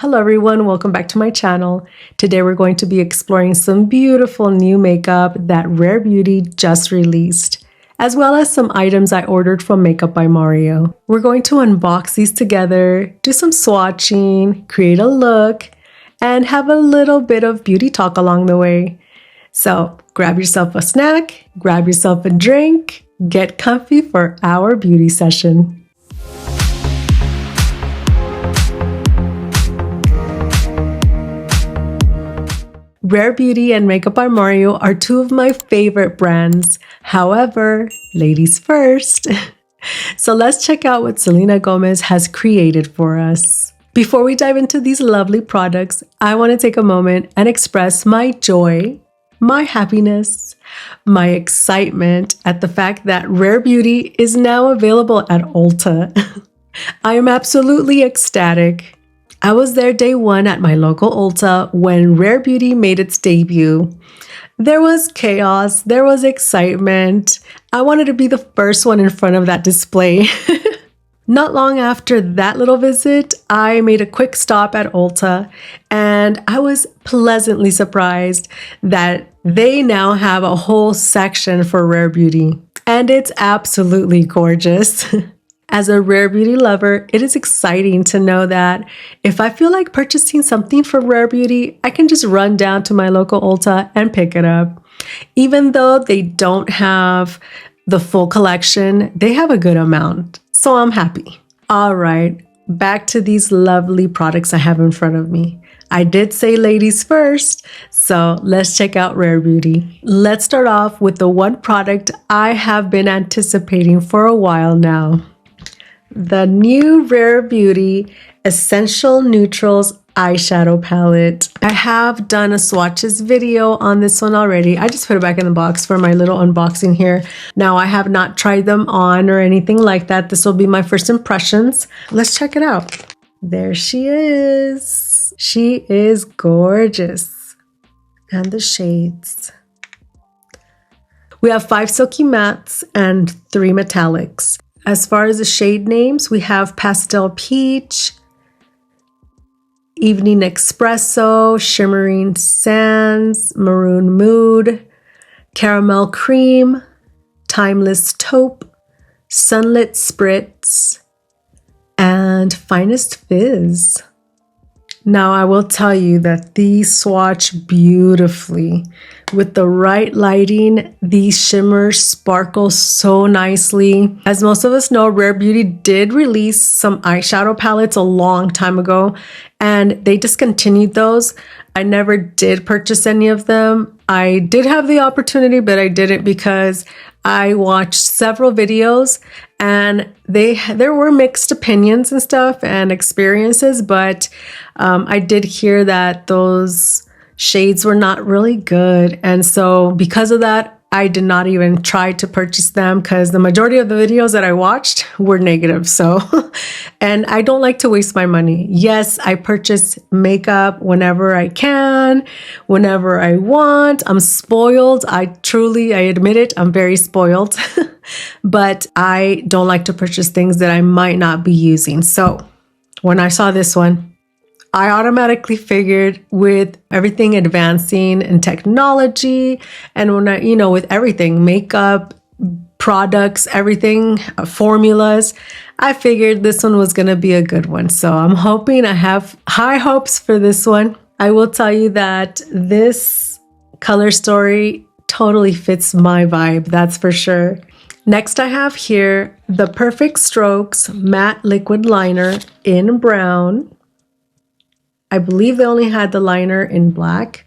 Hello everyone, welcome back to my channel. Today we're going to be exploring some beautiful new makeup that Rare Beauty just released, as well as some items I ordered from Makeup by Mario. We're going to unbox these together, do some swatching, create a look, and have a little bit of beauty talk along the way. So grab yourself a snack, grab yourself a drink, get comfy for our beauty session. Rare Beauty and Makeup by Mario are two of my favorite brands. However, ladies first. So let's check out what Selena Gomez has created for us. Before we dive into these lovely products, I want to take a moment and express my joy, my happiness, my excitement at the fact that Rare Beauty is now available at ULTA. I am absolutely ecstatic. I was there day one at my local ULTA when Rare Beauty made its debut. There was chaos, there was excitement. I wanted to be the first one in front of that display. Not long after that little visit, I made a quick stop at ULTA and I was pleasantly surprised that they now have a whole section for Rare Beauty, and it's absolutely gorgeous. As a Rare Beauty lover, it is exciting to know that if I feel like purchasing something from Rare Beauty, I can just run down to my local ULTA and pick it up. Even though they don't have the full collection, they have a good amount, so I'm happy. All right, back to these lovely products I have in front of me. I did say ladies first, so let's check out Rare Beauty. Let's start off with the one product I have been anticipating for a while now. The new Rare Beauty Essential Neutrals eyeshadow palette. I have done a swatches video on this one already. I just put it back in the box for my little unboxing here. Now I have not tried them on or anything like that. This will be my first impressions. Let's check it out. There she is. She is gorgeous. And the shades. We have 5 silky mattes and 3 metallics. As far as the shade names, we have Pastel Peach, Evening Espresso, Shimmering Sands, Maroon Mood, Caramel Cream, Timeless Taupe, Sunlit Spritz, and Finest Fizz. Now I will tell you that these swatch beautifully. With the right lighting, these shimmers sparkle so nicely. As most of us know, Rare Beauty did release some eyeshadow palettes a long time ago, and they discontinued those. I never did purchase any of them. I did have the opportunity, but I didn't because I watched several videos and there were mixed opinions and stuff and experiences, but I did hear that those shades were not really good. And so because of that, I did not even try to purchase them because the majority of the videos that I watched were negative. So, and I don't like to waste my money. Yes, I purchase makeup whenever I can, whenever I want. I'm spoiled. I admit it, I'm very spoiled. But I don't like to purchase things that I might not be using. So when I saw this one, I automatically figured with everything advancing in technology and when with everything, makeup, products, everything, formulas, I figured this one was going to be a good one. So I'm hoping, I have high hopes for this one. I will tell you that this color story totally fits my vibe. That's for sure. Next, I have here the Perfect Strokes Matte Liquid Liner in brown. I believe they only had the liner in black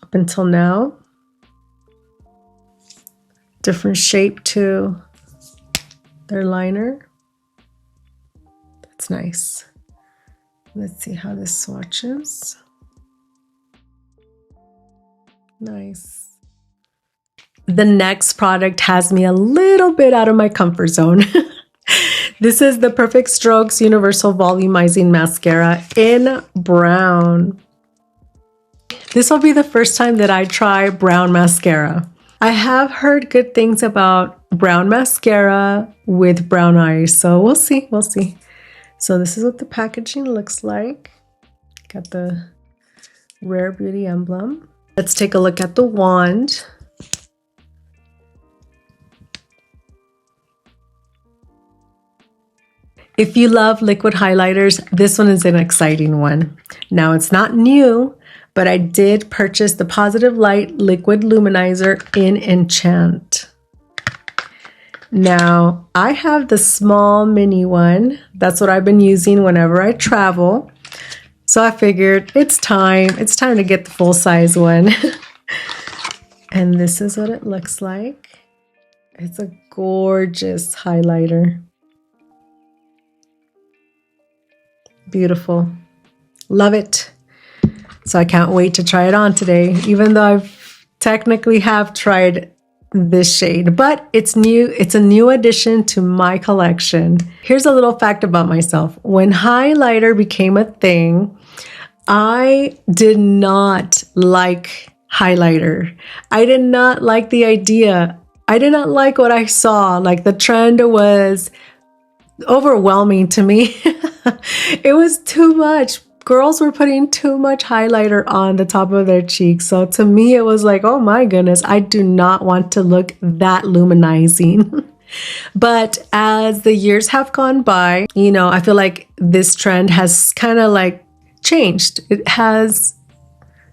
up until now. Different shape to their liner. That's nice. Let's see how this swatches. Nice. The next product has me a little bit out of my comfort zone. This is the Perfect Strokes Universal Volumizing Mascara in brown. This will be the first time that I try brown mascara. I have heard good things about brown mascara with brown eyes, so we'll see. So this is what the packaging looks like. Got the Rare Beauty emblem. Let's take a look at the wand. If you love liquid highlighters, this one is an exciting one. Now, it's not new, but I did purchase the Positive Light Liquid Luminizer in Enchant. Now, I have the small mini one. That's what I've been using whenever I travel. So I figured it's time to get the full-size one. And this is what it looks like. It's a gorgeous highlighter. Beautiful. Love it. So I can't wait to try it on today, even though I've technically have tried this shade, but it's new. It's a new addition to my collection. Here's a little fact about myself. When highlighter became a thing, I did not like highlighter. I did not like the idea. I did not like what I saw. Like, the trend was overwhelming to me. It was too much. Girls were putting too much highlighter on the top of their cheeks. So to me, it was like, oh my goodness, I do not want to look that luminizing. But as the years have gone by, you know, I feel like this trend has kind of like changed. It has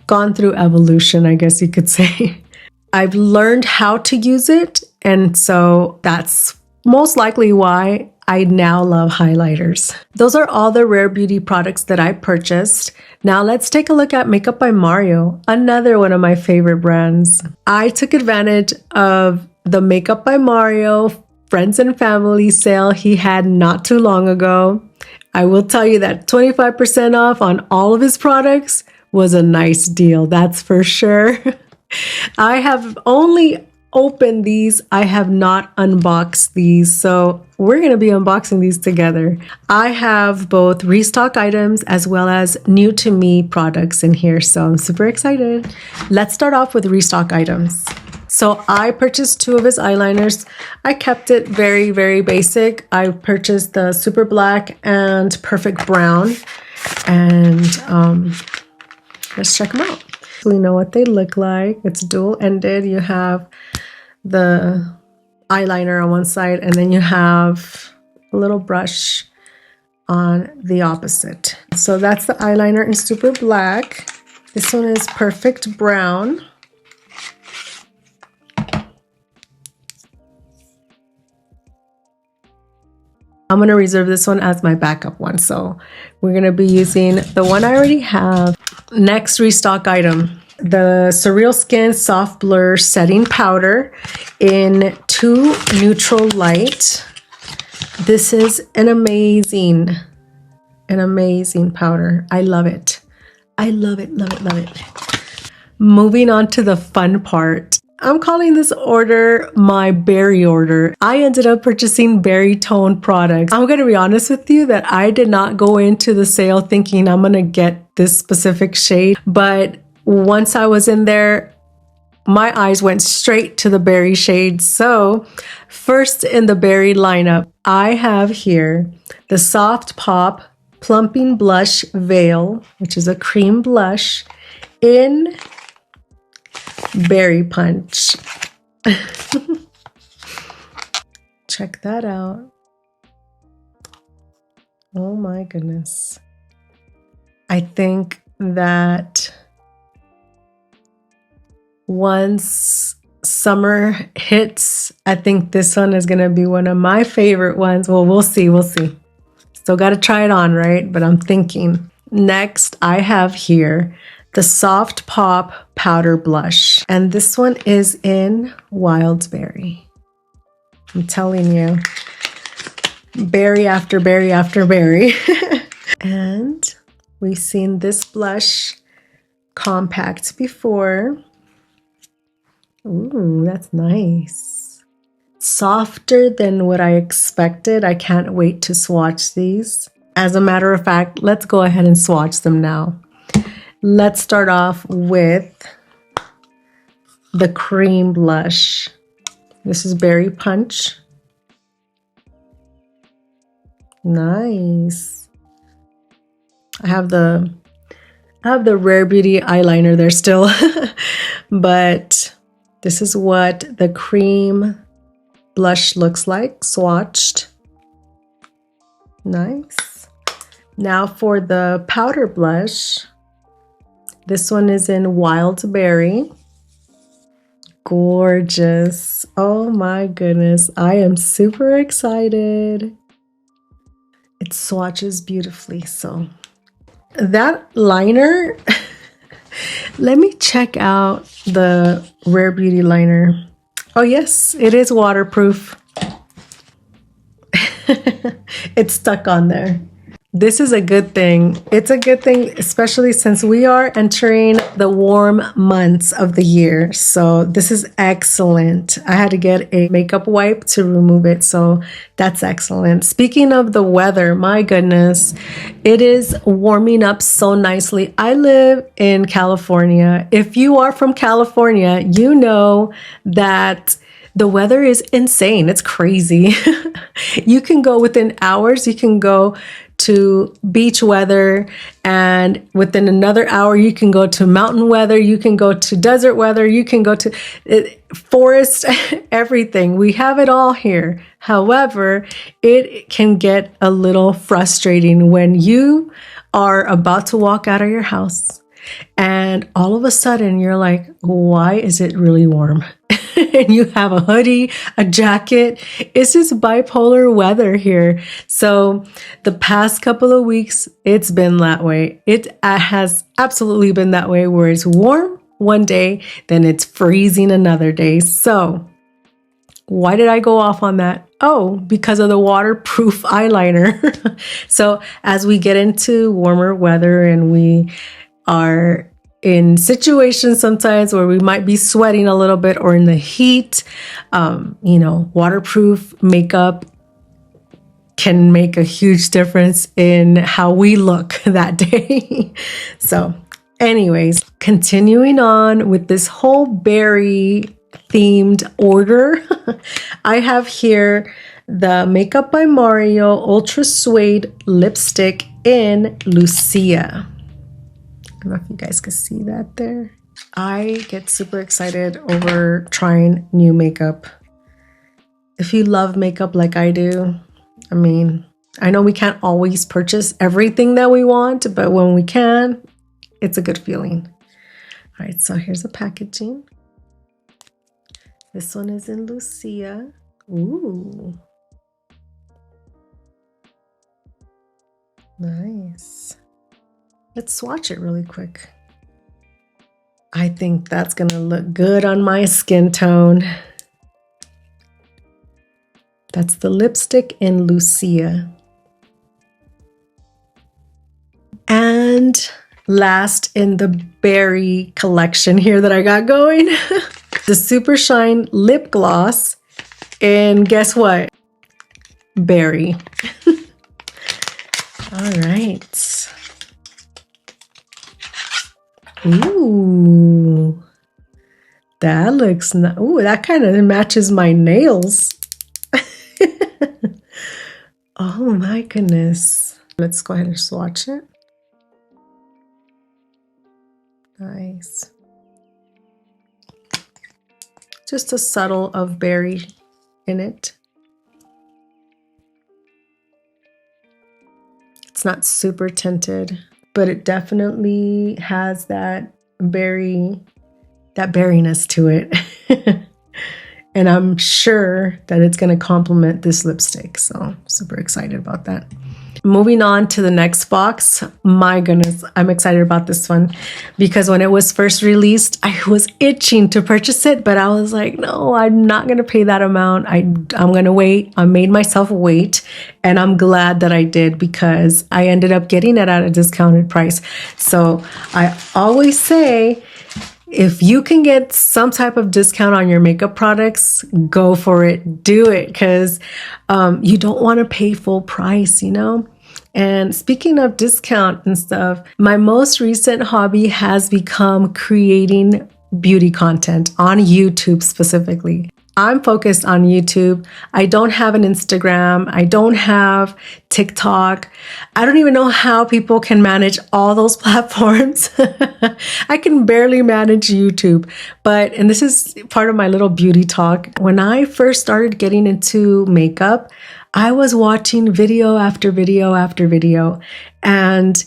gone through evolution, I guess you could say. I've learned how to use it. And so that's most likely why I now love highlighters. Those are all the Rare Beauty products that I purchased. Now let's take a look at Makeup by Mario, another one of my favorite brands. I took advantage of the Makeup by Mario Friends and Family sale he had not too long ago. I will tell you that 25% off on all of his products was a nice deal, that's for sure. I have only opened these. I have not unboxed these, so we're going to be unboxing these together. I have both restock items as well as new to me products in here, so I'm super excited. Let's start off with restock items. So I purchased two of his eyeliners. I kept it very, very basic. I purchased the Super Black and Perfect Brown, and let's check them out. We know what they look like. It's dual-ended. You have the eyeliner on one side, and then you have a little brush on the opposite. So that's the eyeliner in Super Black. This one is Perfect Brown. I'm going to reserve this one as my backup one. So we're going to be using the one I already have. Next restock item, the Surreal Skin Soft Blur Setting Powder in 2 Neutral Light. This is an amazing powder. I love it. I love it, love it, love it. Moving on to the fun part. I'm calling this order my berry order. I ended up purchasing berry tone products. I'm going to be honest with you that I did not go into the sale thinking I'm going to get this specific shade, but once I was in there, my eyes went straight to the berry shades. So first in the berry lineup, I have here the Soft Pop Plumping Blush Veil, which is a cream blush in Berry Punch. Check that out. Oh my goodness. I think that once summer hits, I think this one is going to be one of my favorite ones. Well, we'll see. We'll see. Still got to try it on, right? But I'm thinking. Next, I have here the Soft Pop Powder Blush. And this one is in Wild Berry. I'm telling you, berry after berry after berry. And we've seen this blush compact before. Ooh, that's nice. Softer than what I expected. I can't wait to swatch these. As a matter of fact, let's go ahead and swatch them now. Let's start off with the cream blush. This is Berry Punch. Nice. I have the I have the Rare Beauty eyeliner there still, but this is what the cream blush looks like, swatched. Nice. Now for the powder blush, this one is in Wild Berry. Gorgeous. Oh my goodness. I am super excited. It swatches beautifully. So that liner, let me check out the Rare Beauty liner. Oh yes, it is waterproof. It's stuck on there. This is a good thing. It's a good thing, especially since we are entering the warm months of the year. So this is excellent. I had to get a makeup wipe to remove it. So that's excellent. Speaking of the weather, my goodness, it is warming up so nicely. I live in California. If you are from California, you know that the weather is insane. It's crazy. You can go within hours, you can go to beach weather, and within another hour you can go to mountain weather, you can go to desert weather, you can go to forest, everything. We have it all here. However, it can get a little frustrating when you are about to walk out of your house and all of a sudden you're like, why is it really warm? And you have a hoodie, a jacket. It's just bipolar weather here. So the past couple of weeks, it's been that way. It has absolutely been that way, where it's warm one day, then it's freezing another day. So why did I go off on that? Oh, because of the waterproof eyeliner. So as we get into warmer weather and we are in situations sometimes where we might be sweating a little bit or in the heat, waterproof makeup can make a huge difference in how we look that day. So anyways, continuing on with this whole berry themed order, I have here the Makeup by Mario Ultra Suede Lipstick in Lucia. I don't know if you guys can see that there. I get super excited over trying new makeup. If you love makeup like I do, I mean, I know we can't always purchase everything that we want, but when we can, it's a good feeling. All right, so here's the packaging. This one is in Lucia. Ooh. Nice. Let's swatch it really quick. I think that's gonna look good on my skin tone. That's the lipstick in Lucia. And last in the berry collection here that I got going, the Super Shine Lip Gloss in, guess what? Berry. All right. Ooh, that looks nice. Ooh, that kind of matches my nails. Oh my goodness. Let's go ahead and swatch it. Nice. Just a subtle of berry in it. It's not super tinted, but it definitely has that berriness to it. And I'm sure that it's going to complement this lipstick. So super excited about that. Moving on to the next box. My goodness, I'm excited about this one because when it was first released, I was itching to purchase it, but I was like, no, I'm not going to pay that amount. I'm going to wait. I made myself wait, and I'm glad that I did because I ended up getting it at a discounted price. So I always say, if you can get some type of discount on your makeup products, go for it. Do it, because you don't want to pay full price, you know? And speaking of discount and stuff, my most recent hobby has become creating beauty content on YouTube specifically. I'm focused on YouTube. I don't have an Instagram. I don't have TikTok. I don't even know how people can manage all those platforms. I can barely manage YouTube. And this is part of my little beauty talk. When I first started getting into makeup, I was watching video after video after video, and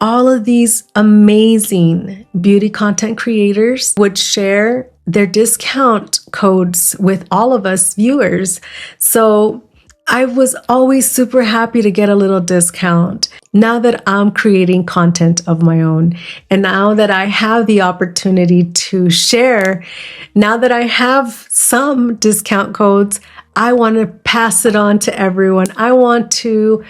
all of these amazing beauty content creators would share their discount codes with all of us viewers. So I was always super happy to get a little discount now that I'm creating content of my own. And now that I have the opportunity to share, now that I have some discount codes, I want to pass it on to everyone. I want to,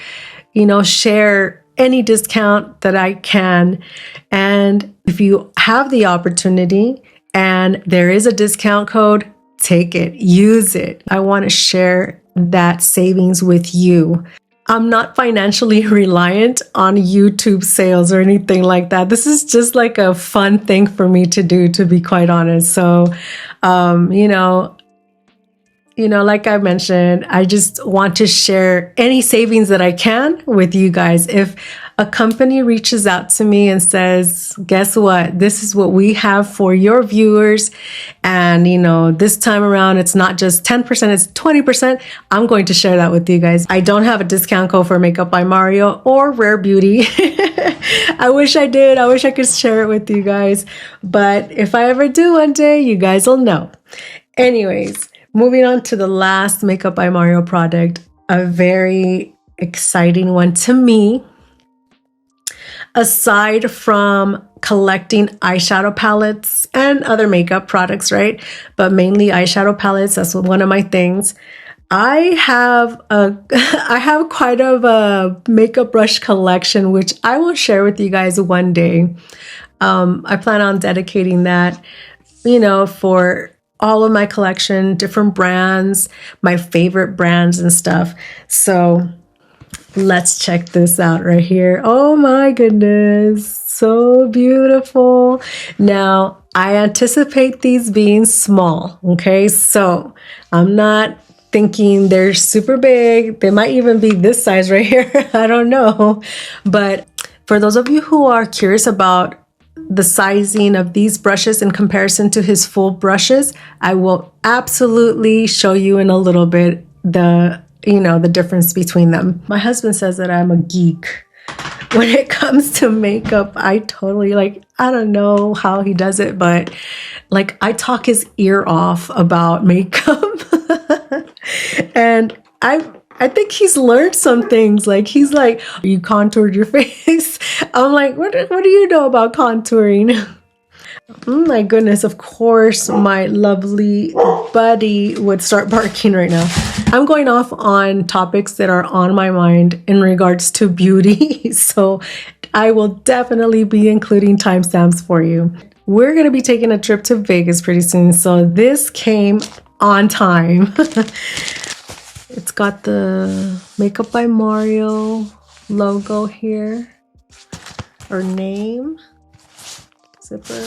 share any discount that I can. And if you have the opportunity and there is a discount code, take it, use it. I want to share that savings with you. I'm not financially reliant on YouTube sales or anything like that. This is just like a fun thing for me to do, to be quite honest. So, like I mentioned, I just want to share any savings that I can with you guys. If a company reaches out to me and says, guess what? This is what we have for your viewers. And, this time around, it's not just 10%, it's 20%. I'm going to share that with you guys. I don't have a discount code for Makeup by Mario or Rare Beauty. I wish I did. I wish I could share it with you guys. But if I ever do one day, you guys will know. Anyways, moving on to the last Makeup by Mario product, a very exciting one to me. Aside from collecting eyeshadow palettes and other makeup products, right? But mainly eyeshadow palettes, that's one of my things. I have quite a makeup brush collection, which I will share with you guys one day. I plan on dedicating that, for all of my collection, different brands, my favorite brands and stuff. So let's check this out right here. Oh my goodness, so beautiful. Now, I anticipate these being small, okay? So I'm not thinking they're super big. They might even be this size right here. I don't know. But for those of you who are curious about the sizing of these brushes in comparison to his full brushes, I will absolutely show you in a little bit the difference between them. My husband says that I'm a geek when it comes to makeup. I totally I don't know how he does it, but I talk his ear off about makeup. And I think he's learned some things. He's like, you contoured your face. I'm like, what do you know about contouring? My goodness, of course, my lovely buddy would start barking right now. I'm going off on topics that are on my mind in regards to beauty. So I will definitely be including timestamps for you. We're going to be taking a trip to Vegas pretty soon. So this came on time. It's got the Makeup by Mario logo here, or name. Zipper.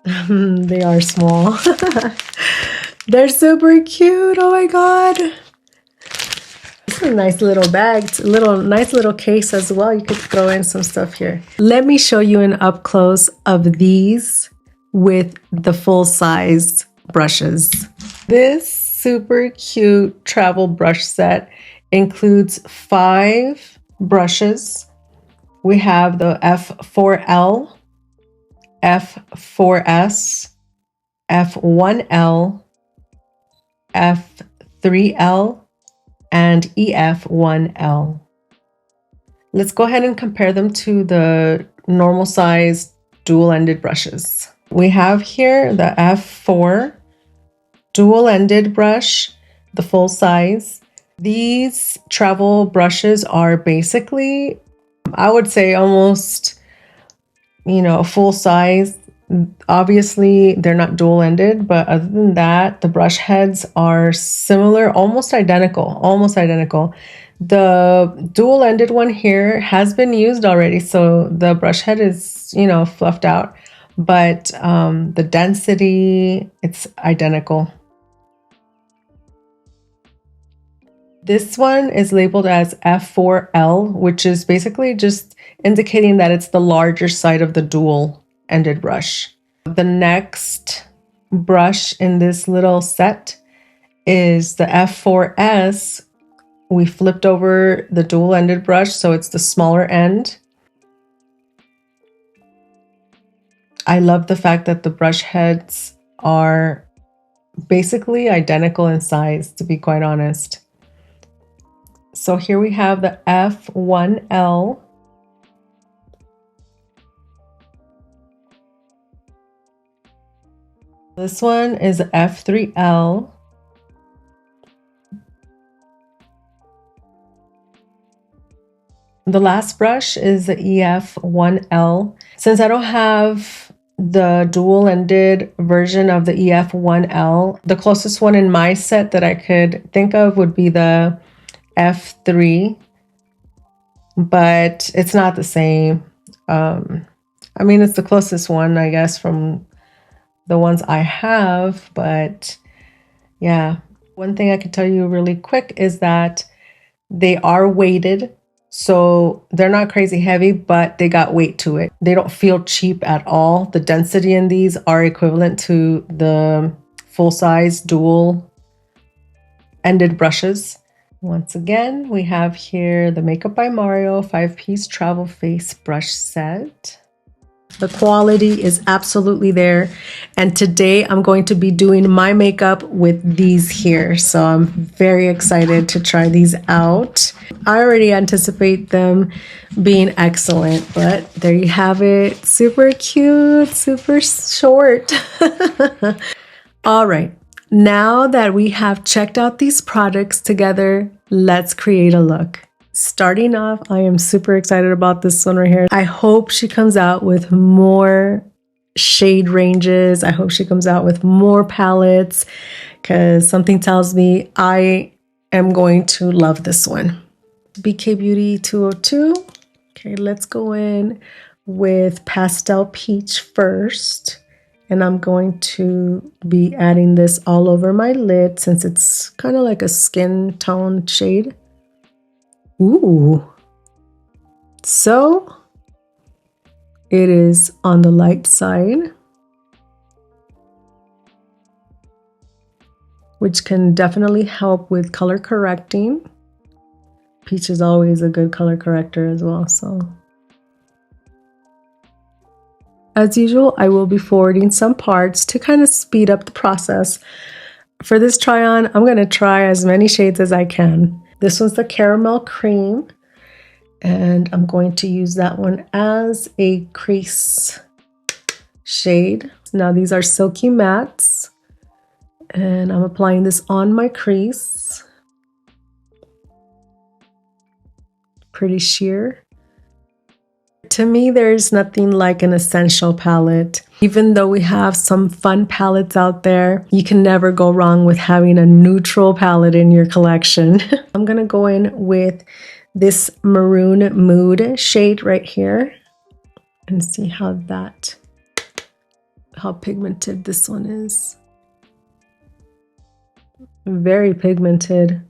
They are small. They're super cute. Oh my god. This is a nice little bag. It's nice little case as well. You could throw in some stuff here. Let me show you an up close of these with the full size brushes. This super cute travel brush set includes 5 brushes. We have the F4L, F4S, F1L, F3L, and EF1L. Let's go ahead and compare them to the normal size dual-ended brushes. We have here the F4 dual-ended brush, the full size. These travel brushes are basically, I would say, almost, full size. Obviously, they're not dual-ended, but other than that, the brush heads are similar, almost identical. The dual-ended one here has been used already, so the brush head is, fluffed out. but the density, it's identical. This one is labeled as F4L, which is basically just indicating that it's the larger side of the dual-ended brush. The next brush in this little set is the F4S. We flipped over the dual-ended brush, so it's the smaller end. I love the fact that the brush heads are basically identical in size, to be quite honest. So here we have the F1L. This one is F3L. The last brush is the EF1L. Since I don't have the dual-ended version of the EF1L, the closest one in my set that I could think of would be the F3, but it's not the same. I mean, it's the closest one, I guess, from the ones I have, but yeah. One thing I can tell you really quick is that they are weighted, so they're not crazy heavy, but they got weight to it. They don't feel cheap at all. The density in these are equivalent to the full-size dual-ended brushes. Once again, we have here the Makeup by Mario 5-piece travel face brush set. The quality is absolutely there. And today I'm going to be doing my makeup with these here. So I'm very excited to try these out. I already anticipate them being excellent, but there you have it. Super cute, super short. All right. Now that we have checked out these products together, let's create a look. Starting off, I am super excited about this one right here. I hope she comes out with more shade ranges. I hope she comes out with more palettes, because something tells me I am going to love this one. BK Beauty 202. Okay, let's go in with Pastel Peach first. And I'm going to be adding this all over my lid since it's kind of like a skin tone shade. Ooh. So it is on the light side, which can definitely help with color correcting. Peach is always a good color corrector as well, so. As usual, I will be forwarding some parts to kind of speed up the process. For this try on, I'm going to try as many shades as I can. This one's the Caramel Cream, and I'm going to use that one as a crease shade. Now these are Silky Mattes, and I'm applying this on my crease. Pretty sheer. To me, there's nothing like an essential palette. Even though we have some fun palettes out there, you can never go wrong with having a neutral palette in your collection. I'm gonna go in with this Maroon Mood shade right here and see how pigmented this one is. Very pigmented.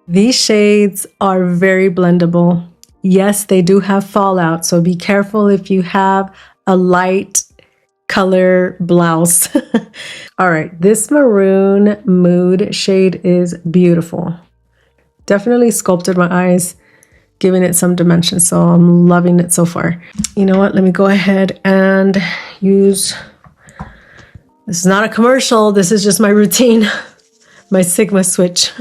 These shades are very blendable. Yes, they do have fallout, so be careful if you have a light color blouse. All right, this Maroon Mood shade is beautiful. Definitely sculpted my eyes, giving it some dimension, so I'm loving it so far. You know what? Let me go ahead and use, this is not a commercial, this is just my routine, my Sigma switch.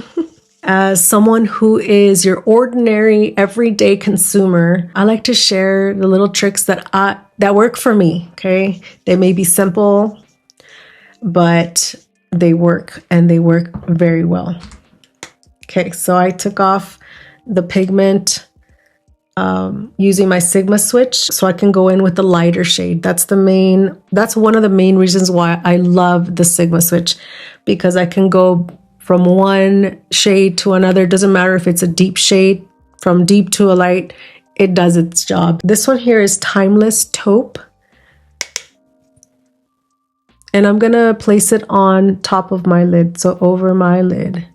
As someone who is your ordinary everyday consumer, I like to share the little tricks that work for me, okay? They may be simple, but they work, and they work very well. Okay, so I took off the pigment using my Sigma switch so I can go in with the lighter shade. That's one of the main reasons why I love the Sigma switch, because I can go from one shade to another. It doesn't matter if it's a deep shade, from deep to a light, it does its job. This one here is Timeless Taupe. And I'm gonna place it on top of my lid, so over my lid.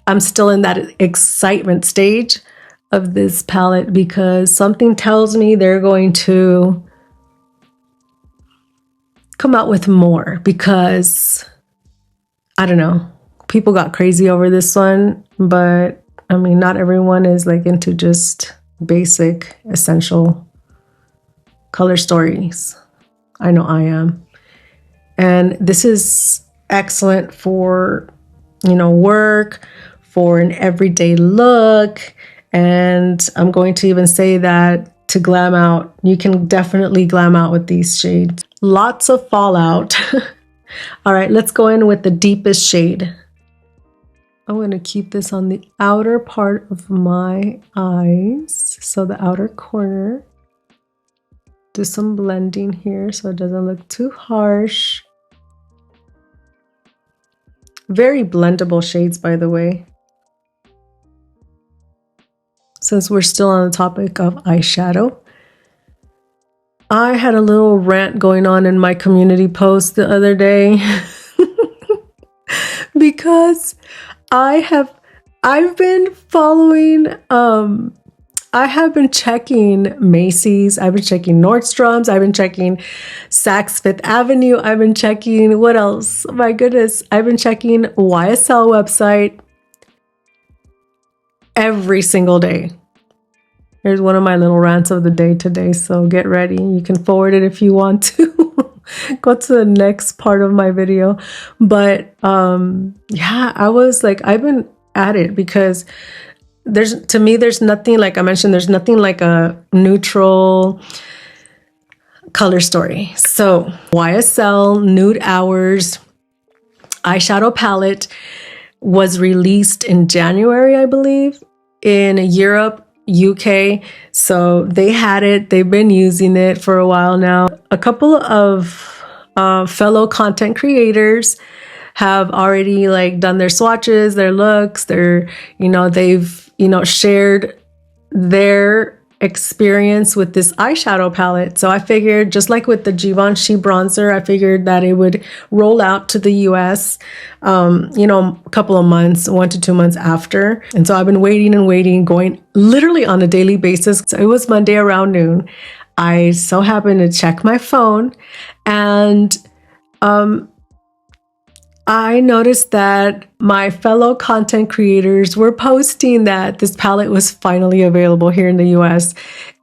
I'm still in that excitement stage of this palette because something tells me they're going to come out with more, because I don't know, people got crazy over this one, but I mean, not everyone is like into just basic essential color stories. I know I am. And this is excellent for, you know, work, for an everyday look. And I'm going to even say that to glam out, you can definitely glam out with these shades. Lots of fallout. All right, let's go in with the deepest shade. I'm going to keep this on the outer part of my eyes, so the outer corner. Do some blending here so it doesn't look too harsh. Very blendable shades, by the way. Since we're still on the topic of eyeshadow, I had a little rant going on in my community post the other day because I've been following, I have been checking Macy's, I've been checking Nordstrom's, I've been checking Saks Fifth Avenue, I've been checking, what else? My goodness, I've been checking YSL website every single day. Here's one of my little rants of the day today, so get ready. You can forward it if you want to. Go to the next part of my video. But yeah, I was like, I've been at it because to me, there's nothing, like I mentioned, there's nothing like a neutral color story. So YSL Nude Hours eyeshadow palette was released in January, I believe, in Europe, UK. So they had it. They've been using it for a while now. A couple of fellow content creators have already like done their swatches, their looks, they've shared their experience with this eyeshadow palette. So I figured, just like with the Givenchy bronzer, I figured that it would roll out to the US, a couple of months, 1 to 2 months after. And so I've been waiting and waiting, going literally on a daily basis. So it was Monday around noon. I so happened to check my phone, and I noticed that my fellow content creators were posting that this palette was finally available here in the US.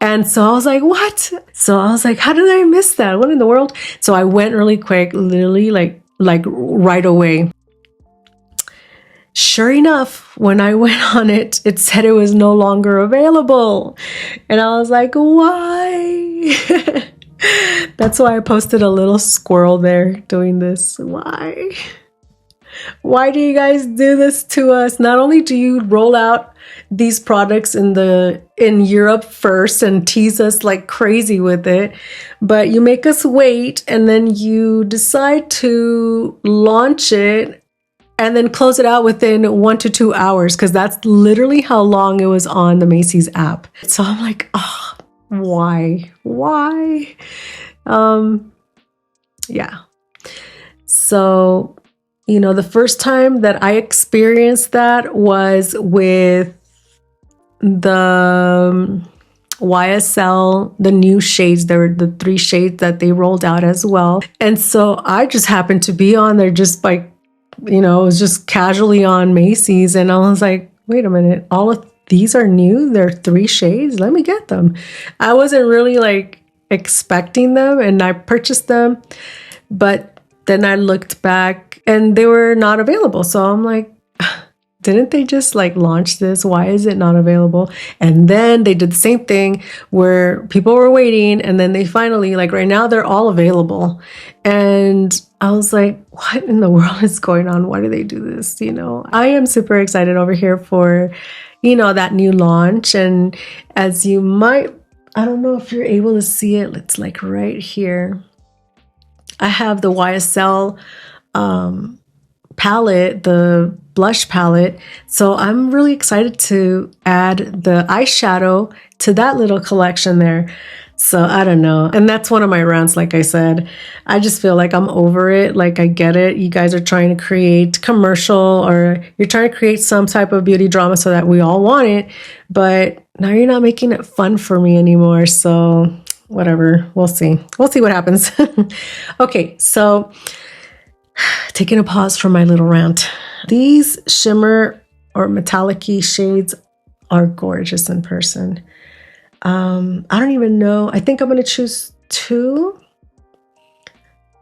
And so I was like, what? So I was like, how did I miss that? What in the world? So I went really quick, literally like right away. Sure enough, when I went on it, it said it was no longer available. And I was like, why? That's why I posted a little squirrel there doing this. Why? Why do you guys do this to us? Not only do you roll out these products in Europe first and tease us like crazy with it, but you make us wait, and then you decide to launch it and then close it out within 1 to 2 hours, because that's literally how long it was on the Macy's app. So I'm like, oh, why? Yeah. So, the first time that I experienced that was with the YSL, the new shades. There were the 3 shades that they rolled out as well. And so I just happened to be on there just like, it was just casually on Macy's. And I was like, wait a minute, all of these are new? They're 3 shades? Let me get them. I wasn't really like expecting them, and I purchased them. But then I looked back and they were not available. So I'm like, didn't they just like launch this? Why is it not available? And then they did the same thing where people were waiting, and then they finally, like right now, they're all available. And I was like, what in the world is going on? Why do they do this? I am super excited over here for, that new launch. And as you might, I don't know if you're able to see it. It's like right here. I have the YSL palette, the blush palette. So I'm really excited to add the eyeshadow to that little collection there. So I don't know. And that's one of my rants, like I said. I just feel like I'm over it. Like I get it. You guys are trying to create commercial, or you're trying to create some type of beauty drama so that we all want it. But now you're not making it fun for me anymore. So whatever. We'll see. We'll see what happens. Okay, so taking a pause from my little rant. These shimmer or metallic-y shades are gorgeous in person. I don't even know. I think I'm going to choose two.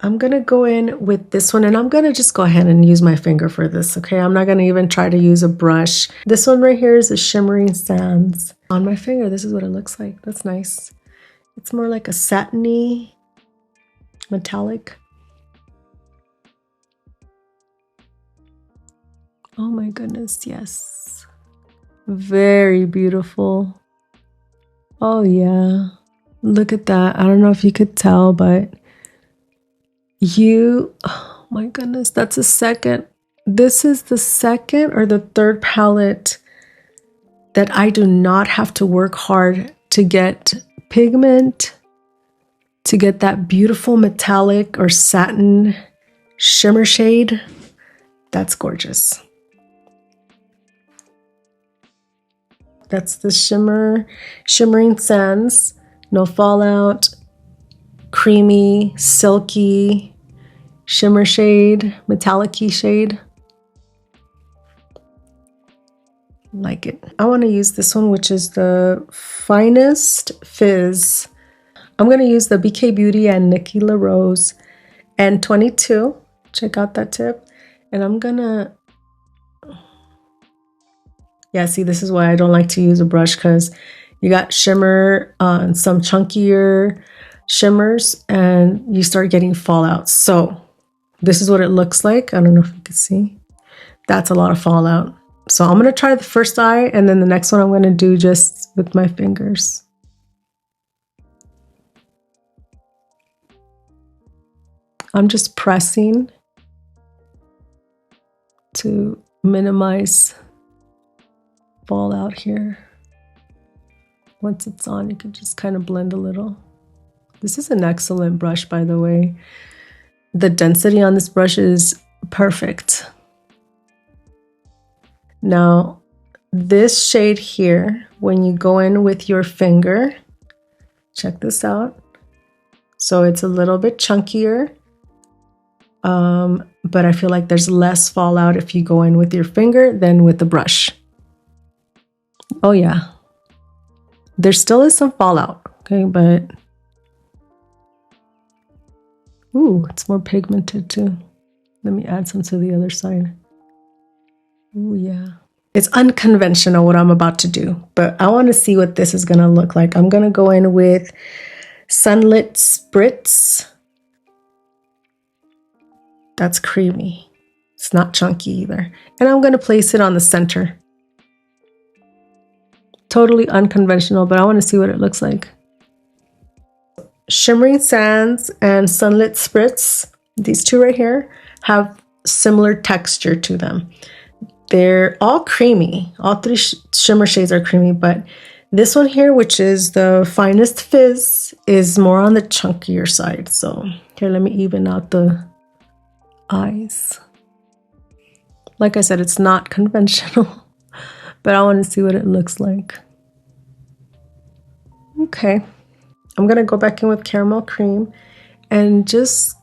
I'm going to go in with this one, and I'm going to just go ahead and use my finger for this, okay? I'm not going to even try to use a brush. This one right here is a Shimmering Sands. On my finger, this is what it looks like. That's nice. It's more like a satiny metallic. Oh my goodness, yes. Very beautiful. Oh yeah, look at that. I don't know if you could tell, but oh my goodness, that's a second. This is the second or the third palette that I do not have to work hard to get pigment, to get that beautiful metallic or satin shimmer shade. That's gorgeous. That's the Shimmering Sands, no fallout, creamy, silky, shimmer shade, metallic-y shade. Like it. I want to use this one, which is the Finest Fizz. I'm going to use the BK Beauty and Nikki LaRose N22. Check out that tip. And I'm going to... Yeah, see, this is why I don't like to use a brush, because you got shimmer on some chunkier shimmers and you start getting fallout. So this is what it looks like. I don't know if you can see. That's a lot of fallout. So I'm going to try the first eye, and then the next one I'm going to do just with my fingers. I'm just pressing to minimize fallout here. Once it's on, you can just kind of blend a little. This is an excellent brush, by the way. The density on this brush is perfect. Now, this shade here, when you go in with your finger, check this out. So it's a little bit chunkier, but I feel like there's less fallout if you go in with your finger than with the brush. Oh yeah, there still is some fallout, okay, but ooh, it's more pigmented too. Let me add some to the other side. Ooh, yeah. It's unconventional what I'm about to do, but I want to see what this is going to look like. I'm going to go in with Sunlit Spritz. That's creamy. It's not chunky either. And I'm going to place it on the center. Totally unconventional, but I want to see what it looks like. Shimmering Sands and Sunlit Spritz, these two right here, have similar texture to them. They're all creamy. All three shimmer shades are creamy, but this one here, which is the Finest Fizz, is more on the chunkier side. So here, let me even out the eyes. Like I said, it's not conventional, but I want to see what it looks like. Okay, I'm going to go back in with Caramel Cream and just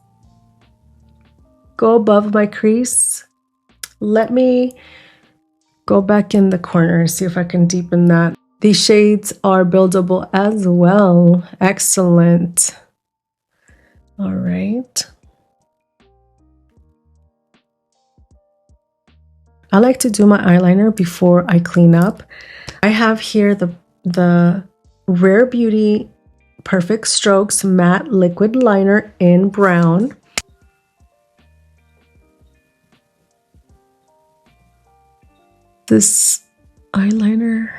go above my crease. Let me go back in the corner and see if I can deepen that. These shades are buildable as well. Excellent. All right. I like to do my eyeliner before I clean up. I have here the Rare Beauty Perfect Strokes Matte Liquid Liner in brown. This eyeliner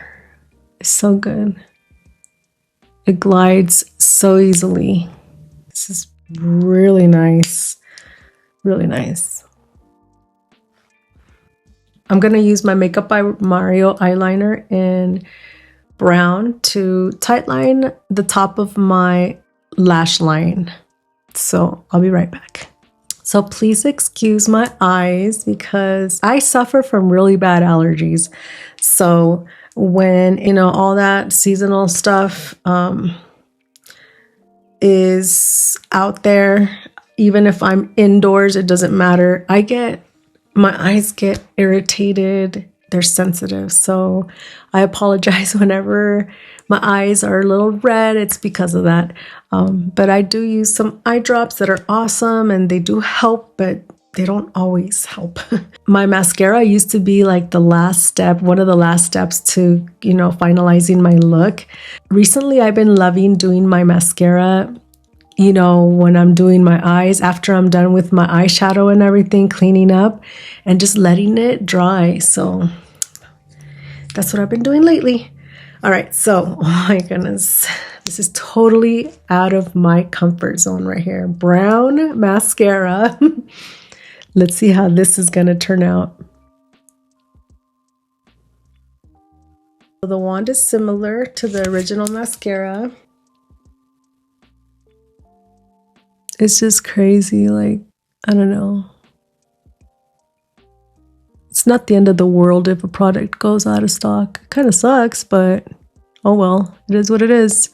is so good. It glides so easily. This is really nice. Really nice. I'm going to use my Makeup by Mario eyeliner in brown to tightline the top of my lash line. So I'll be right back. So please excuse my eyes because I suffer from really bad allergies. So when, you know, all that seasonal stuff is out there, even if I'm indoors, it doesn't matter. My eyes get irritated. They're sensitive. So I apologize whenever my eyes are a little red. It's because of that. But I do use some eye drops that are awesome and they do help, but they don't always help. My mascara used to be like the last step, one of the last steps to, you know, finalizing my look. Recently, I've been loving doing my mascara, you know, when I'm doing my eyes, after I'm done with my eyeshadow and everything, cleaning up and just letting it dry. So that's what I've been doing lately. All right, so, oh my goodness, this is totally out of my comfort zone right here. Brown mascara. Let's see how this is going to turn out. So the wand is similar to the original mascara. It's just crazy, like, I don't know. It's not the end of the world if a product goes out of stock. It kind of sucks, but oh well, it is what it is.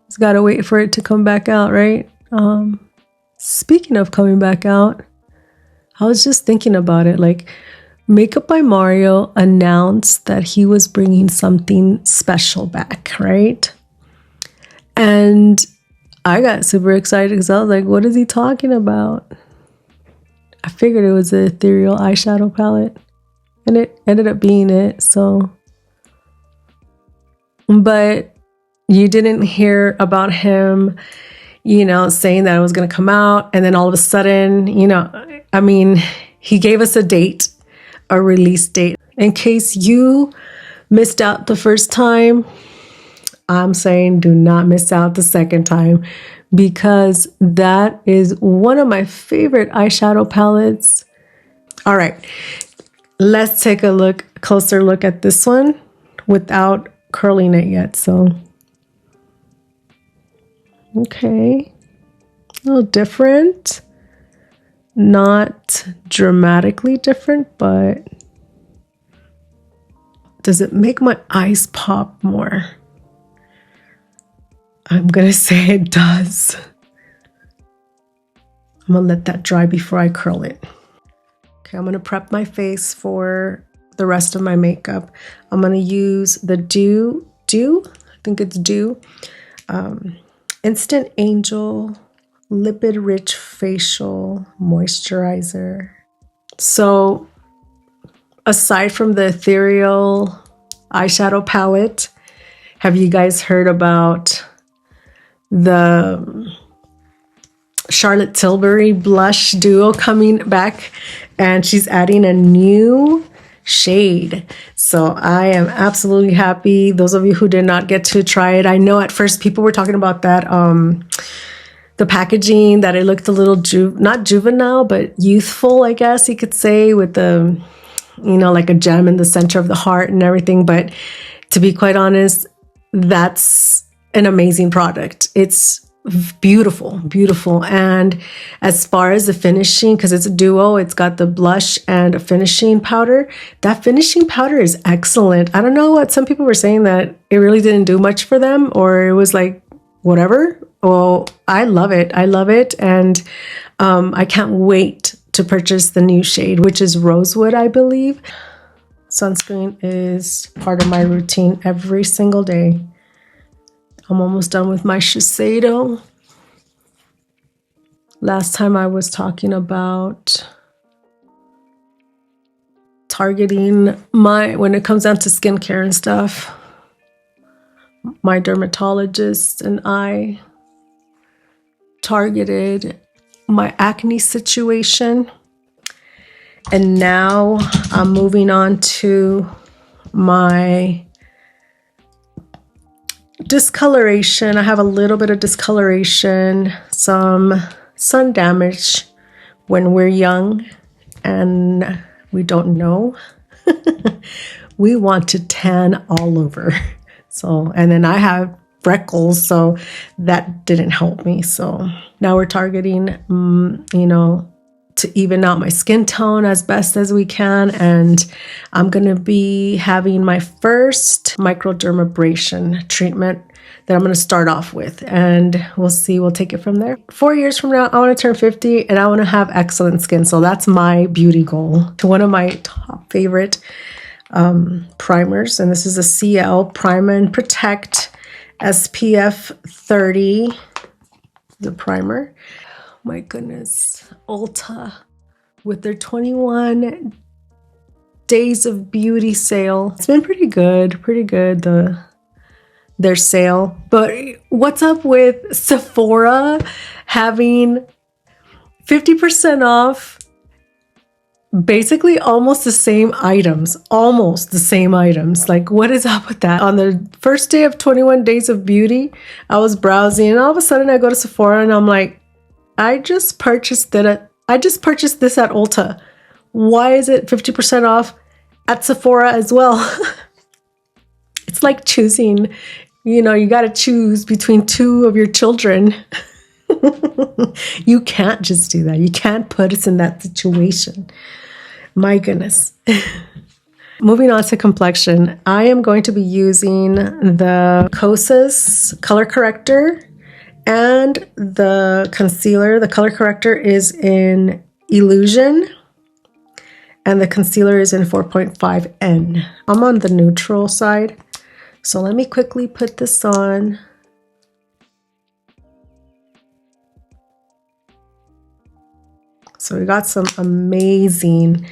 Just gotta wait for it to come back out, right? Speaking of coming back out, I was just thinking about it. Like, Makeup by Mario announced that he was bringing something special back, right? And I got super excited because I was like, what is he talking about? I figured it was the ethereal eyeshadow palette. And it ended up being it, so. But you didn't hear about him, you know, saying that it was going to come out. And then all of a sudden, you know, I mean, he gave us a date, a release date. In case you missed out the first time, I'm saying do not miss out the second time, because that is one of my favorite eyeshadow palettes. All right, let's take a closer look at this one without curling it yet. So, okay, a little different, not dramatically different, but does it make my eyes pop more? I'm gonna say it does. I'm gonna let that dry before I curl it. Okay, I'm gonna prep my face for the rest of my makeup. I'm gonna use the I think it's Dew, Instant Angel Lipid Rich Facial Moisturizer. So aside from the ethereal eyeshadow palette, have you guys heard about the Charlotte Tilbury blush duo coming back? And she's adding a new shade. So I am absolutely happy. Those of you who did not get to try it, I know at first people were talking about that, the packaging, that it looked a little, not juvenile, but youthful, I guess you could say, with the, you know, like a gem in the center of the heart and everything. But to be quite honest, that's an amazing product. It's beautiful, beautiful. And as far as the finishing, because it's a duo, it's got the blush and a finishing powder. That finishing powder is excellent. I don't know what some people were saying, that it really didn't do much for them, or it was like whatever. Well, I love it. I love it. And I can't wait to purchase the new shade, which is Rosewood, I believe. Sunscreen is part of my routine every single day. I'm almost done with my Shiseido. Last time I was talking about targeting when it comes down to skincare and stuff, my dermatologist and I targeted my acne situation. And now I'm moving on to my discoloration. I have a little bit of discoloration, some sun damage when we're young and we don't know. We want to tan all over. So, and then I have freckles, so that didn't help me. So now we're targeting, you know, to even out my skin tone as best as we can. And I'm going to be having my first microdermabrasion treatment that I'm going to start off with, and we'll see, we'll take it from there. 4 years from now, I want to turn 50 and I want to have excellent skin. So that's my beauty goal. To one of my top favorite primers, and this is a CL Prime and Protect SPF 30, the primer. Oh my goodness, ULTA with their 21 days of beauty sale. It's been pretty good, their sale. But what's up with Sephora having 50% off basically almost the same items, Like, what is up with that? On the first day of 21 days of beauty, I was browsing and all of a sudden I go to Sephora and I'm like, I just purchased this at ULTA. Why is it 50% off at Sephora as well? It's like choosing, you know, you got to choose between two of your children. You can't just do that. You can't put us in that situation. My goodness. Moving on to complexion, I am going to be using the Kosas color corrector and the concealer. The color corrector is in Illusion and the concealer is in 4.5N. I'm on the neutral side. So let me quickly put this on. So we got some amazing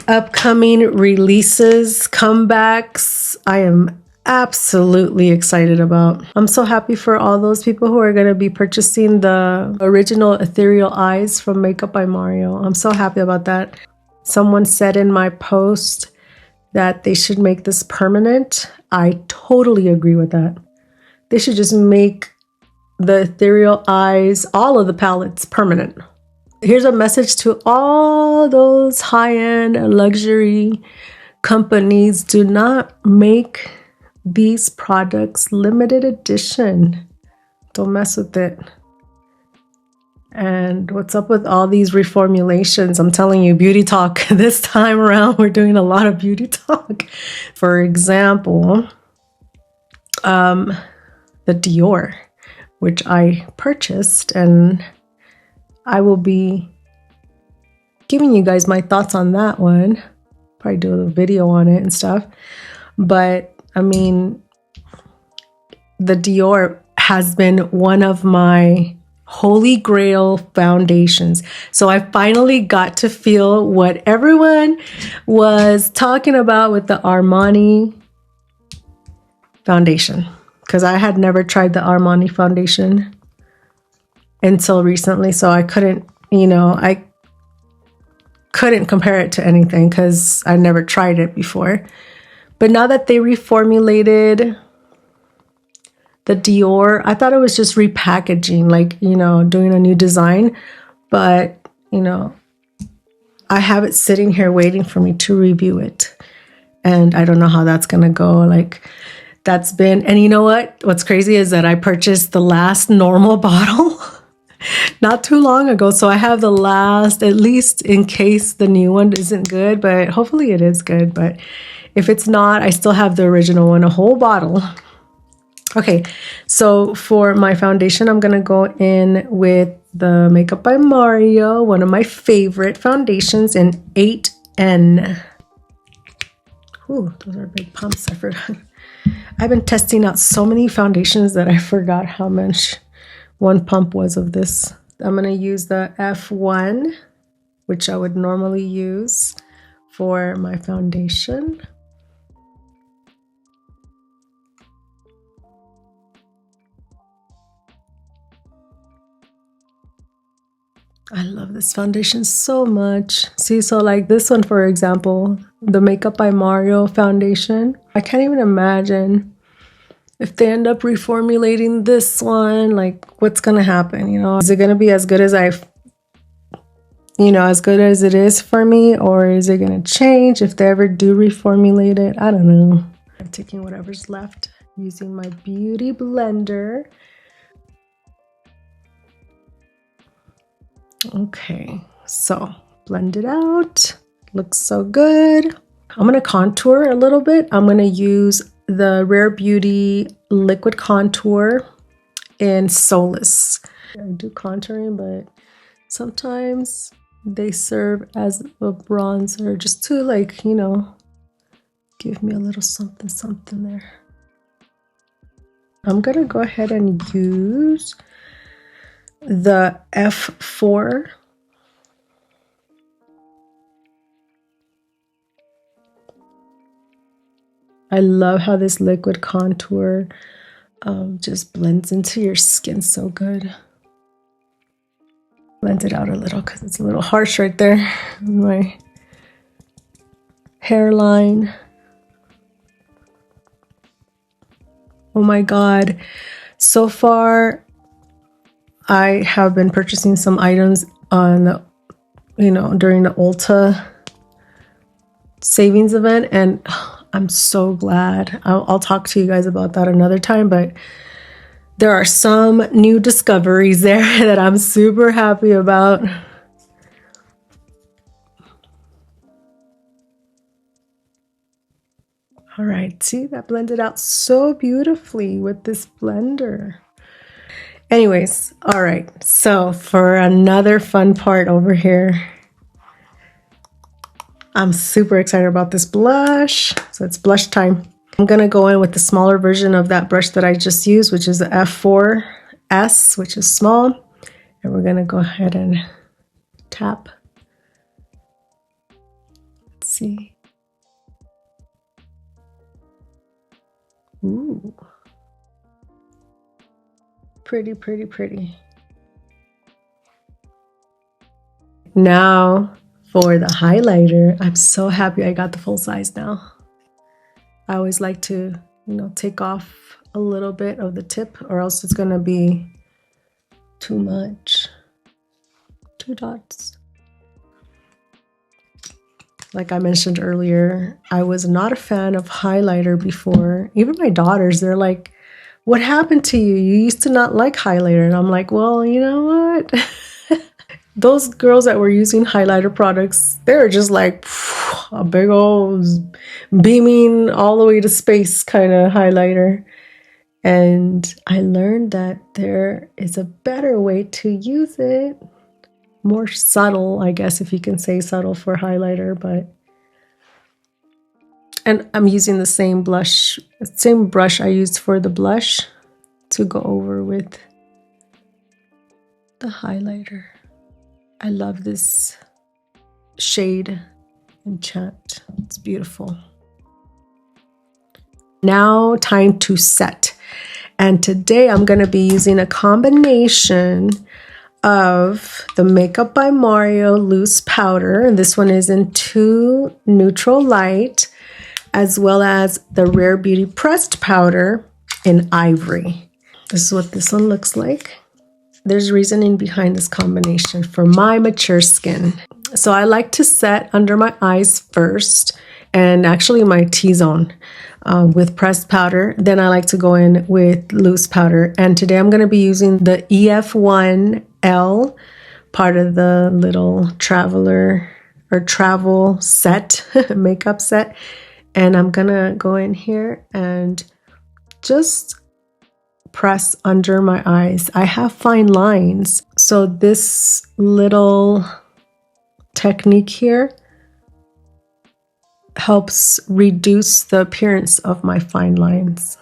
upcoming releases, comebacks. I am absolutely excited about. I'm so happy for all those people who are going to be purchasing the original Ethereal Eyes from Makeup by Mario. I'm so happy about that. Someone said in my post that they should make this permanent. I totally agree with that. They should just make the Ethereal Eyes, all of the palettes, permanent. Here's a message to all those high-end luxury companies. Do not make these products limited edition. Don't mess with it. And what's up with all these reformulations? I'm telling you, beauty talk. This time around, we're doing a lot of beauty talk. For example, the Dior, which I purchased, and I will be giving you guys my thoughts on that one. Probably do a video on it and stuff. But I mean, the Dior has been one of my holy grail foundations. So I finally got to feel what everyone was talking about with the Armani foundation, because I had never tried the Armani foundation until recently. So I couldn't, you know, I couldn't compare it to anything because I never tried it before. But now that they reformulated the Dior, I thought it was just repackaging, like, you know, doing a new design. But, you know, I have it sitting here waiting for me to review it. And I don't know how that's going to go. Like, that's been, and you know what? What's crazy is that I purchased the last normal bottle not too long ago. So I have the last, at least in case the new one isn't good, but hopefully it is good. But if it's not, I still have the original one, a whole bottle. Okay, so for my foundation, I'm going to go in with the Makeup by Mario, one of my favorite foundations in 8N. Ooh, those are big pumps, I forgot. I've been testing out so many foundations that I forgot how much one pump was of this. I'm going to use the F1, which I would normally use for my foundation. I love this foundation so much. See, so like this one, for example, the Makeup by Mario foundation. I can't even imagine if they end up reformulating this one, like what's going to happen, you know? Is it going to be as good as I you know, as good as it is for me, or is it going to change if they ever do reformulate it? I don't know. I'm taking whatever's left using my beauty blender. Okay, so blend it out. Looks so good. I'm going to contour a little bit. I'm going to use the Rare Beauty liquid contour in Solace. I do contouring, but sometimes they serve as a bronzer just to, like, you know, give me a little something something there. I'm going to go ahead and use the F4. I love how this liquid contour just blends into your skin so good. Blend it out a little because it's a little harsh right there on my hairline. Oh my God. So far, I have been purchasing some items on the, you know, during the ULTA savings event, and I'm so glad. I'll talk to you guys about that another time, but there are some new discoveries there that I'm super happy about. All right, see, that blended out so beautifully with this blender. Anyways, all right, so for another fun part over here, I'm super excited about this blush. So it's blush time. I'm gonna go in with the smaller version of that brush that I just used, which is the F4S, which is small. And we're gonna go ahead and tap. Let's see. Ooh. Pretty, pretty, pretty. Now for the highlighter. I'm so happy I got the full size now. I always like to, you know, take off a little bit of the tip, or else it's gonna be too much. 2 dots. Like I mentioned earlier, I was not a fan of highlighter before. Even my daughters, they're like, what happened to you? You used to not like highlighter. And I'm like, well, you know what? Those girls that were using highlighter products, they were just like a big old beaming all the way to space kind of highlighter. And I learned that there is a better way to use it. More subtle, I guess, if you can say subtle for highlighter, but. And I'm using the same brush I used for the blush to go over with the highlighter. I love this shade Enchant. It's beautiful. Now time to set. And today I'm going to be using a combination of the Makeup by Mario loose powder. And this one is in 2 neutral light, as well as the Rare Beauty pressed powder in ivory. This is what this one looks like. There's reasoning behind this combination for my mature skin. So I like to set under my eyes first, and actually my T-zone with pressed powder. Then I like to go in with loose powder. And today I'm going to be using the EF1L, part of the little traveler or travel set, makeup set. And I'm going to go in here and just press under my eyes. I have fine lines, so this little technique here helps reduce the appearance of my fine lines.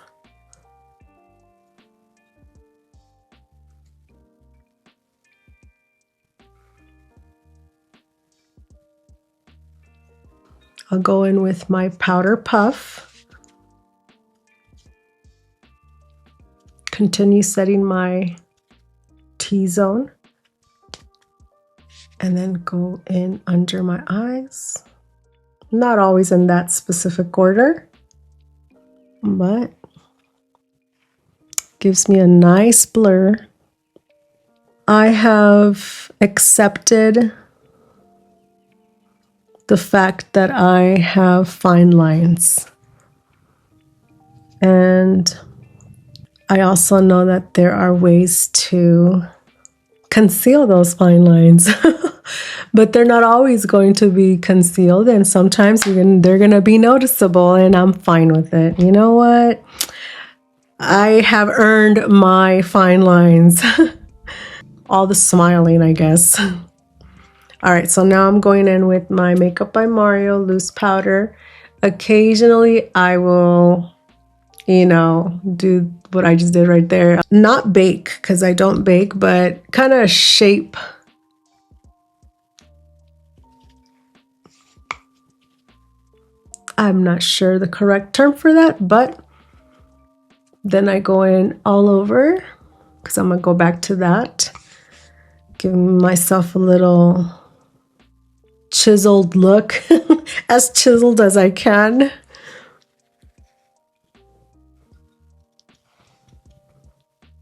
I'll go in with my powder puff. Continue setting my T-zone. And then go in under my eyes. Not always in that specific order, but gives me a nice blur. I have accepted the fact that I have fine lines. And I also know that there are ways to conceal those fine lines. But they're not always going to be concealed, and sometimes they're going to be noticeable, and I'm fine with it. You know what? I have earned my fine lines. All the smiling, I guess. All right, so now I'm going in with my Makeup by Mario loose powder. Occasionally, I will, do what I just did right there. Not bake, because I don't bake, but kind of shape. I'm not sure the correct term for that, but then I go in all over, because I'm going to go back to that. Giving myself a little chiseled look, as chiseled as I can.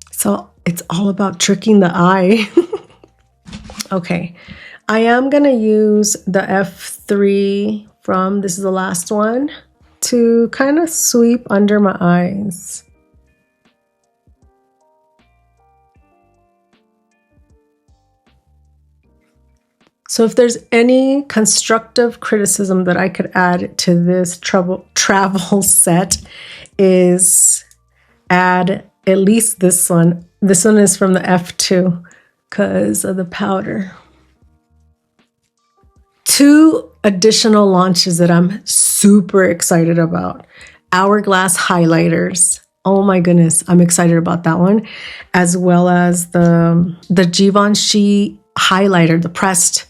So it's all about tricking the eye. Okay, I am going to use the F3 from, this is the last one, to kind of sweep under my eyes. So if there's any constructive criticism that I could add to this travel set is add at least this one. This one is from the F2 because of the powder. 2 additional launches that I'm super excited about. Hourglass highlighters. Oh my goodness, I'm excited about that one. As well as the Givenchy highlighter, the pressed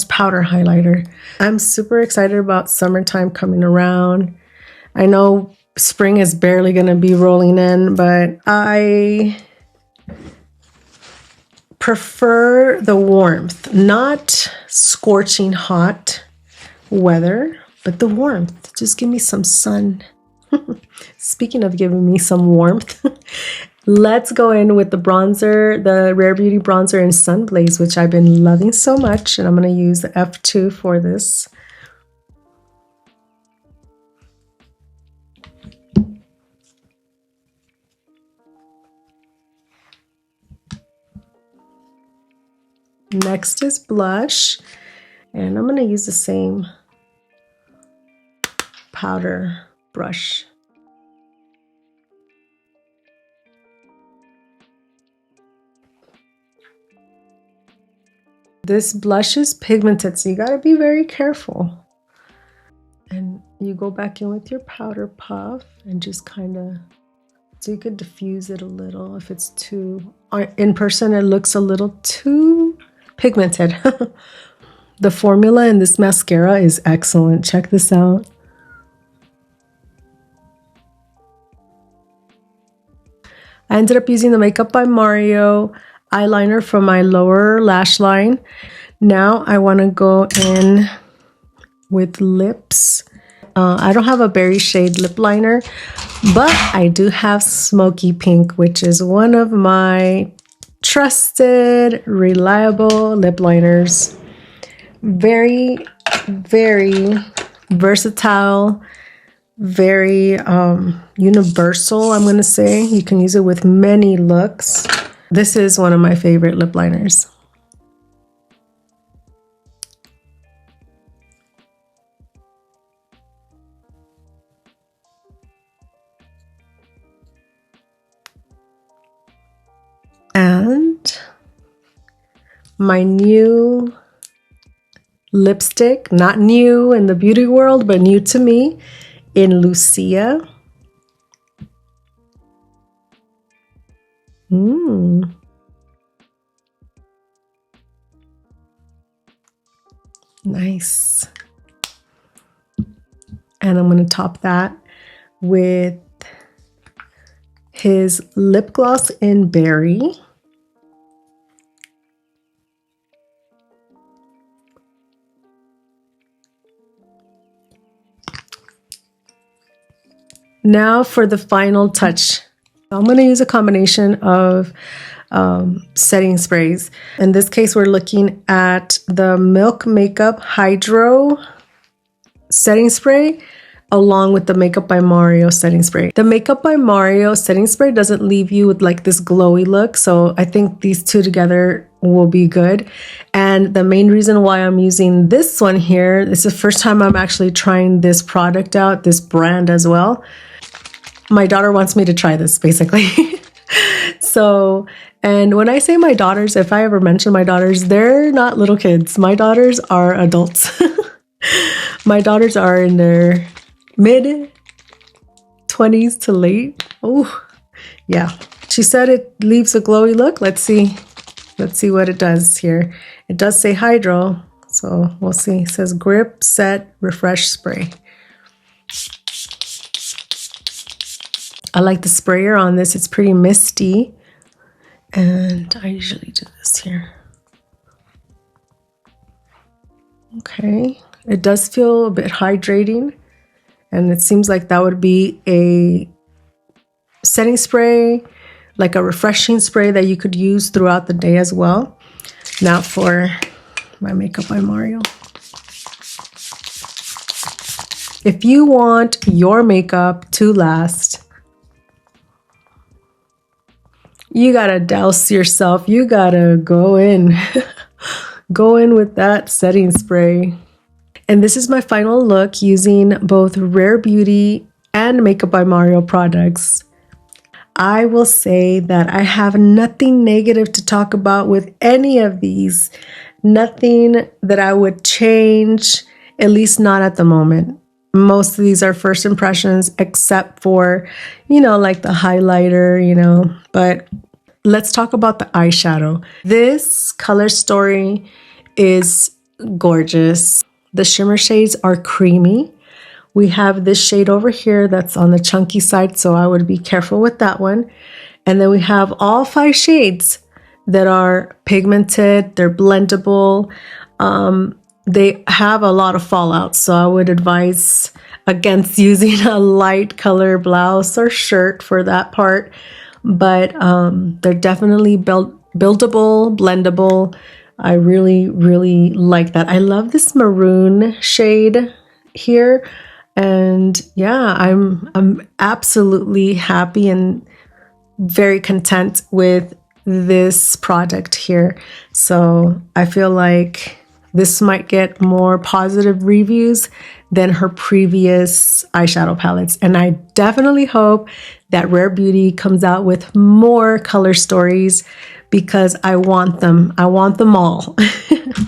powder highlighter. I'm super excited about summertime coming around. I know spring is barely going to be rolling in, but I prefer the warmth, not scorching hot weather, but the warmth. Just give me some sun. Speaking of giving me some warmth, let's go in with the bronzer, the Rare Beauty bronzer in Sun Blaze, which I've been loving so much, and I'm going to use the F2 for this. Next is blush, and I'm going to use the same powder brush. This blush is pigmented, so you got to be very careful. And you go back in with your powder puff and just kind of, so you could diffuse it a little. If it's too, in person it looks a little too pigmented. The formula in this mascara is excellent. Check this out. I ended up using the Makeup by Mario eyeliner from my lower lash line. Now I want to go in with lips. I don't have a berry shade lip liner, but I do have Smoky Pink, which is one of my trusted, reliable lip liners. Very, very versatile, very universal, I'm going to say. You can use it with many looks. This is one of my favorite lip liners. And my new lipstick, not new in the beauty world, but new to me, in Lucia. Nice. And I'm going to top that with his lip gloss in Berry. Now for the final touch. I'm going to use a combination of setting sprays. In this case, we're looking at the Milk Makeup Hydro setting spray along with the Makeup by Mario setting spray. The Makeup by Mario setting spray doesn't leave you with like this glowy look, so I think these two together will be good. And the main reason why I'm using this one here, this is the first time I'm actually trying this product out, this brand as well. My daughter wants me to try this basically. So, and when I say my daughters, if I ever mention my daughters, they're not little kids. My daughters are adults. My daughters are in their mid 20s to late. Oh, yeah. She said it leaves a glowy look. Let's see. Let's see what it does here. It does say Hydro, so we'll see. It says Grip Set Refresh Spray. I like the sprayer on this. It's pretty misty. And I usually do this here. Okay. It does feel a bit hydrating. And it seems like that would be a setting spray, like a refreshing spray that you could use throughout the day as well. Now for my Makeup by Mario. If you want your makeup to last, you gotta douse yourself. You gotta go in. Go in with that setting spray. And this is my final look using both Rare Beauty and Makeup by Mario products. I will say that I have nothing negative to talk about with any of these. Nothing that I would change, at least not at the moment. Most of these are first impressions, except for, you know, like the highlighter, you know. But let's talk about the eyeshadow. This color story is gorgeous. The shimmer shades are creamy. We have this shade over here that's on the chunky side, so I would be careful with that one. And then we have all 5 shades that are pigmented, they're blendable. They have a lot of fallout, so I would advise against using a light color blouse or shirt for that part. But they're definitely buildable, blendable. I really, really like that. I love this maroon shade here. And yeah, I'm absolutely happy and very content with this product here. So I feel like this might get more positive reviews than her previous eyeshadow palettes. And I definitely hope that Rare Beauty comes out with more color stories because I want them. I want them all.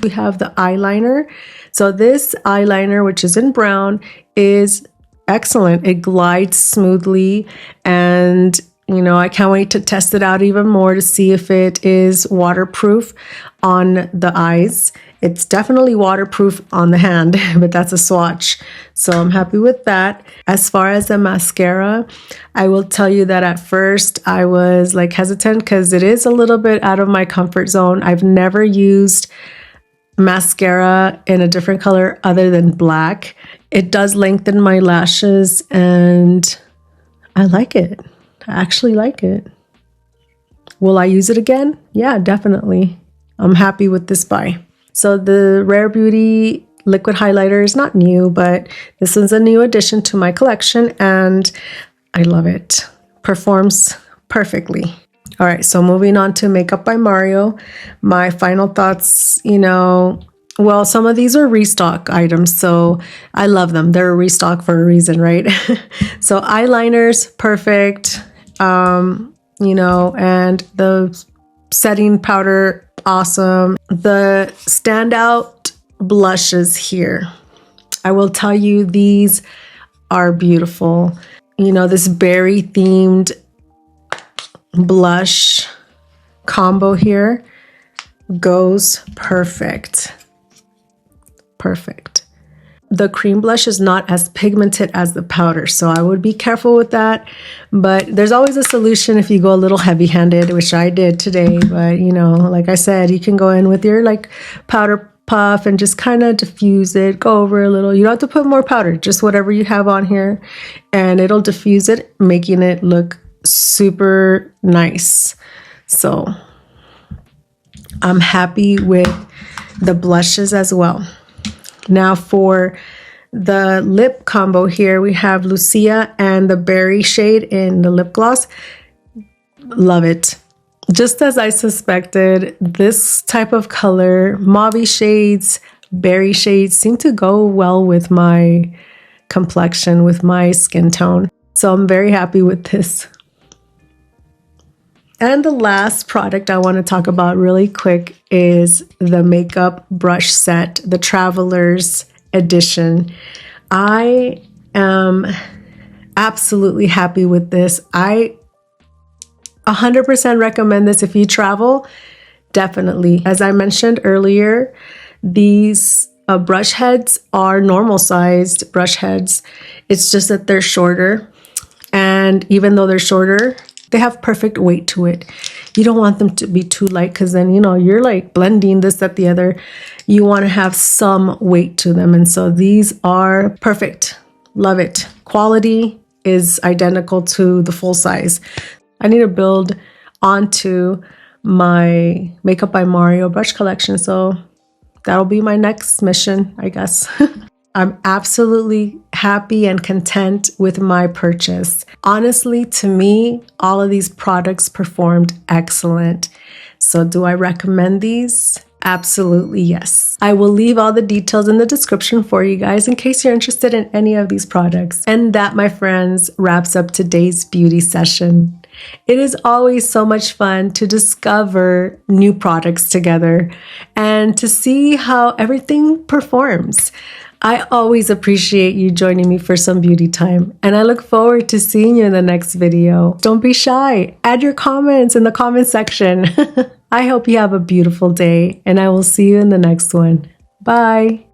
We have the eyeliner. So this eyeliner, which is in brown, is excellent. It glides smoothly, and you know, I can't wait to test it out even more to see if it is waterproof on the eyes. It's definitely waterproof on the hand, but that's a swatch. So I'm happy with that. As far as the mascara, I will tell you that at first I was like hesitant because it is a little bit out of my comfort zone. I've never used mascara in a different color other than black. It does lengthen my lashes and I like it. I actually like it. Will I use it again? Yeah, definitely. I'm happy with this buy. So the Rare Beauty liquid highlighter is not new, but this is a new addition to my collection and I love it. Performs perfectly. All right, so moving on to Makeup by Mario. My final thoughts, you know, well, some of these are restock items, so I love them. They're a restock for a reason, right? So eyeliners, perfect. You know, and the setting powder, awesome. The standout blushes here. I will tell you, these are beautiful. You know, this berry themed blush combo here goes perfect. Perfect. The cream blush is not as pigmented as the powder, so I would be careful with that. But there's always a solution if you go a little heavy-handed, which I did today. But, you know, like I said, you can go in with your like powder puff and just kind of diffuse it, go over a little. You don't have to put more powder, just whatever you have on here, and it'll diffuse it, making it look super nice. So I'm happy with the blushes as well. Now for the lip combo here, we have Lucia and the berry shade in the lip gloss. Love it. Just as I suspected, this type of color, mauve shades, berry shades, seem to go well with my complexion, with my skin tone. So I'm very happy with this. And the last product I want to talk about really quick is the makeup brush set, the Traveler's Edition. I am absolutely happy with this. I 100% recommend this if you travel, definitely. As I mentioned earlier, these brush heads are normal sized brush heads. It's just that they're shorter. And even though they're shorter, they have perfect weight to it. You don't want them to be too light because then, you're like blending this, that, the other. You want to have some weight to them. And so these are perfect. Love it. Quality is identical to the full size. I need to build onto my Makeup by Mario brush collection. So that'll be my next mission, I guess. I'm absolutely happy and content with my purchase. Honestly, to me, all of these products performed excellent. So do I recommend these? Absolutely, yes. I will leave all the details in the description for you guys in case you're interested in any of these products. And that, my friends, wraps up today's beauty session. It is always so much fun to discover new products together and to see how everything performs. I always appreciate you joining me for some beauty time, and I look forward to seeing you in the next video. Don't be shy. Add your comments in the comment section. I hope you have a beautiful day, and I will see you in the next one. Bye.